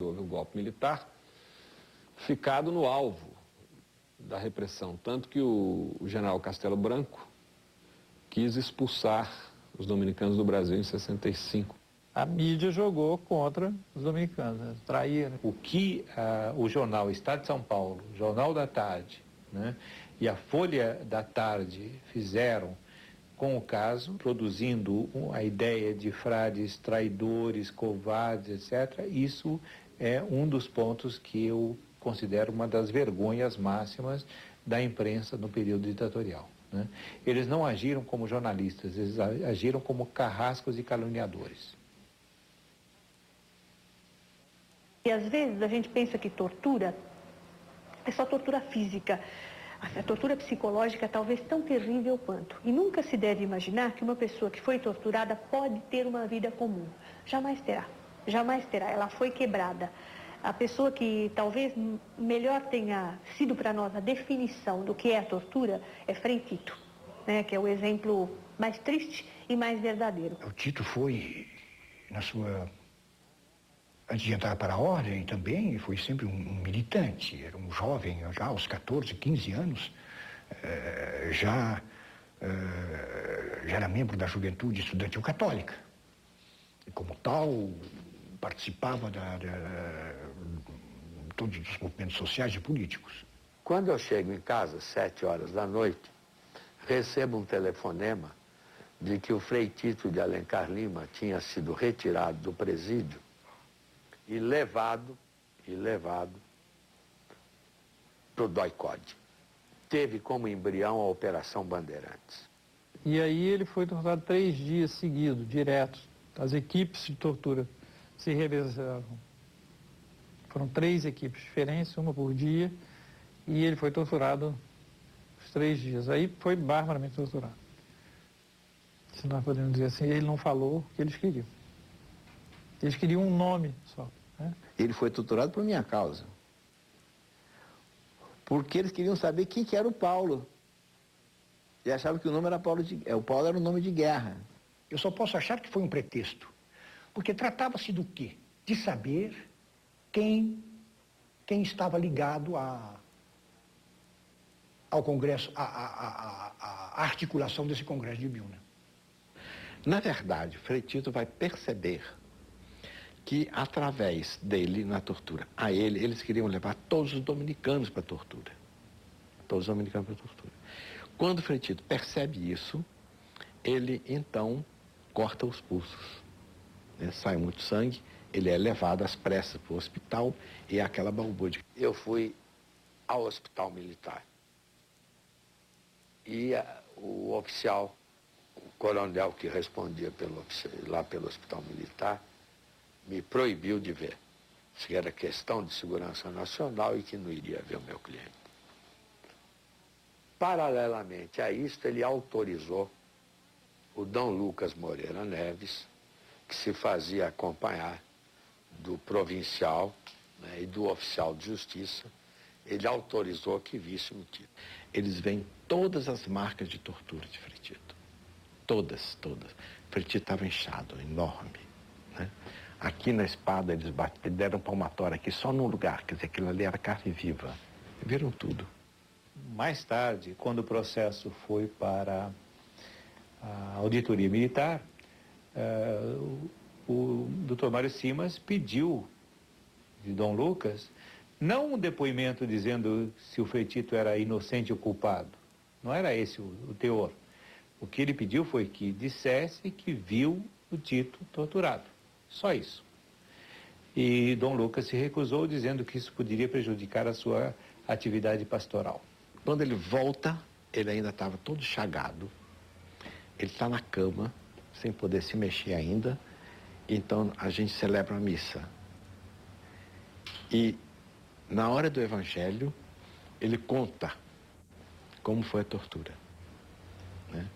houve o golpe militar, ficado no alvo da repressão. Tanto que o general Castelo Branco quis expulsar os dominicanos do Brasil em 65. A mídia jogou contra os dominicanos, né? Traíram. O que o jornal Estado de São Paulo, Jornal da Tarde, né, e a Folha da Tarde fizeram com o caso, produzindo a ideia de frades traidores, covardes, etc., isso é um dos pontos que eu considero uma das vergonhas máximas da imprensa no período ditatorial, né? Eles não agiram como jornalistas, eles agiram como carrascos e caluniadores. E às vezes a gente pensa que tortura é só tortura física. A tortura psicológica é talvez tão terrível quanto. E nunca se deve imaginar que uma pessoa que foi torturada pode ter uma vida comum. Jamais terá. Jamais terá. Ela foi quebrada. A pessoa que talvez melhor tenha sido para nós a definição do que é a tortura é Frei Tito, né, que é o exemplo mais triste e mais verdadeiro. O Tito foi, antes de entrar para a ordem também, foi sempre um militante, era um jovem, já aos 14, 15 anos, já era membro da Juventude Estudantil Católica. E como tal, participava de todos os movimentos sociais e políticos. Quando eu chego em casa, 7 horas da noite, recebo um telefonema de que o Frei Tito de Alencar Lima tinha sido retirado do presídio e levado para o DOI-CODE. Teve como embrião a Operação Bandeirantes. E aí ele foi torturado 3 dias seguidos, direto. As equipes de tortura se revezavam. Foram 3 equipes diferentes, uma por dia, e ele foi torturado os 3 dias. Aí foi barbaramente torturado. Se nós podemos dizer assim, ele não falou o que eles queriam. Eles queriam um nome só, né? Ele foi torturado por minha causa. Porque eles queriam saber quem que era o Paulo. E achavam que o nome era Paulo o Paulo era um nome de guerra. Eu só posso achar que foi um pretexto. Porque tratava-se do quê? De saber quem estava ligado ao Congresso, à articulação desse Congresso de Vilna. Na verdade, Frei Tito vai perceber que, através dele, na tortura, eles queriam levar todos os dominicanos para a tortura. Todos os dominicanos para a tortura. Quando Frei Tito percebe isso, ele, então, corta os pulsos. Né? Sai muito sangue, ele é levado às pressas para o hospital e é aquela balbúrdia. Eu fui ao hospital militar e o oficial, o coronel que respondia lá pelo hospital militar, me proibiu de ver. Se era questão de segurança nacional e que não iria ver o meu cliente. Paralelamente a isto, ele autorizou o Dom Lucas Moreira Neves, que se fazia acompanhar do provincial, né, e do oficial de justiça, ele autorizou que visse o Tito. Eles veem todas as marcas de tortura de Frei Tito. Todas. Frei Tito estava inchado, enorme, né? Aqui na espada eles deram palmatória aqui só num lugar, quer dizer, aquilo ali era carne viva. Viram tudo. Mais tarde, quando o processo foi para a auditoria militar, o Dr. Mário Simas pediu de Dom Lucas não um depoimento dizendo se o Frei Tito era inocente ou culpado. Não era esse o teor. O que ele pediu foi que dissesse que viu o Tito torturado. Só isso. E Dom Lucas se recusou, dizendo que isso poderia prejudicar a sua atividade pastoral. Quando ele volta, ele ainda estava todo chagado. Ele está na cama, sem poder se mexer ainda. Então a gente celebra a missa. E na hora do evangelho, ele conta como foi a tortura, né?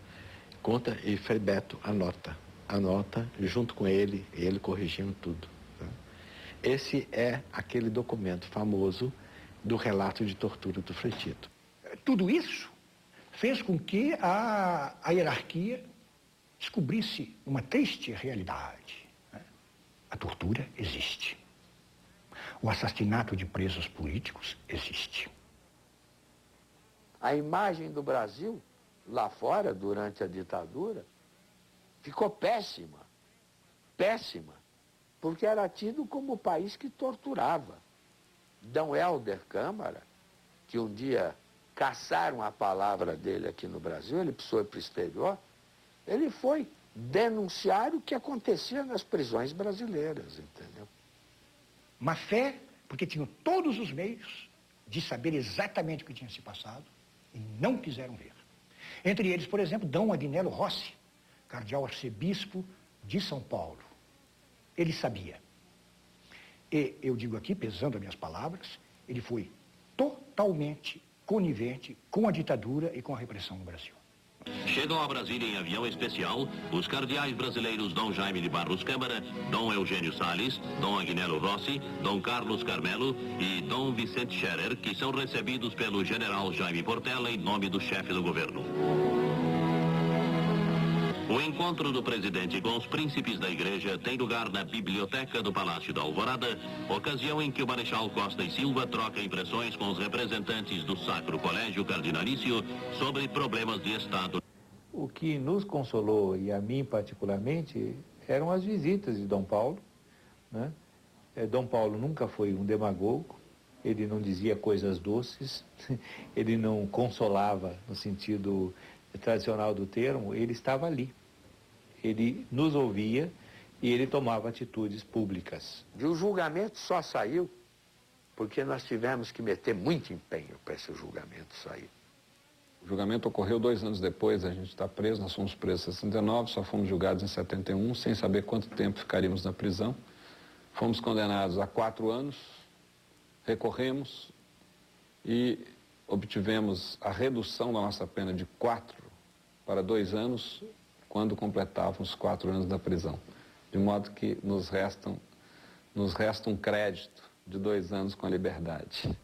Conta e Frei Beto anota junto com ele corrigindo tudo, tá? Esse é aquele documento famoso do relato de tortura do Frei Tito. Tudo isso fez com que a hierarquia descobrisse uma triste realidade, né? A tortura existe. O assassinato de presos políticos existe. A imagem do Brasil, lá fora, durante a ditadura, ficou péssima. Péssima. Porque era tido como o país que torturava. D. Helder Câmara, que um dia caçaram a palavra dele aqui no Brasil, ele precisou ir para o exterior, ele foi denunciar o que acontecia nas prisões brasileiras, entendeu? Má fé, porque tinham todos os meios de saber exatamente o que tinha se passado e não quiseram ver. Entre eles, por exemplo, D. Agnello Rossi, cardeal arcebispo de São Paulo. Ele sabia. E eu digo aqui, pesando as minhas palavras, ele foi totalmente conivente com a ditadura e com a repressão no Brasil. Chegam a Brasília em avião especial os cardeais brasileiros Dom Jaime de Barros Câmara, Dom Eugênio Salles, Dom Agnello Rossi, Dom Carlos Carmelo e Dom Vicente Scherer, que são recebidos pelo general Jaime Portela em nome do chefe do governo. O encontro do presidente com os príncipes da igreja tem lugar na biblioteca do Palácio da Alvorada, ocasião em que o Marechal Costa e Silva troca impressões com os representantes do Sacro Colégio Cardinalício sobre problemas de Estado. O que nos consolou, e a mim particularmente, eram as visitas de Dom Paulo, né? Dom Paulo nunca foi um demagogo, ele não dizia coisas doces, ele não consolava no sentido tradicional do termo, ele estava ali. Ele nos ouvia e ele tomava atitudes públicas. E o julgamento só saiu porque nós tivemos que meter muito empenho para esse julgamento sair. O julgamento ocorreu 2 anos depois, a gente está preso, nós fomos presos em 69, só fomos julgados em 71, sem saber quanto tempo ficaríamos na prisão. Fomos condenados a 4 anos, recorremos e obtivemos a redução da nossa pena de 4 para 2 anos, quando completávamos 4 anos da prisão. De modo que nos resta um crédito de 2 anos com a liberdade.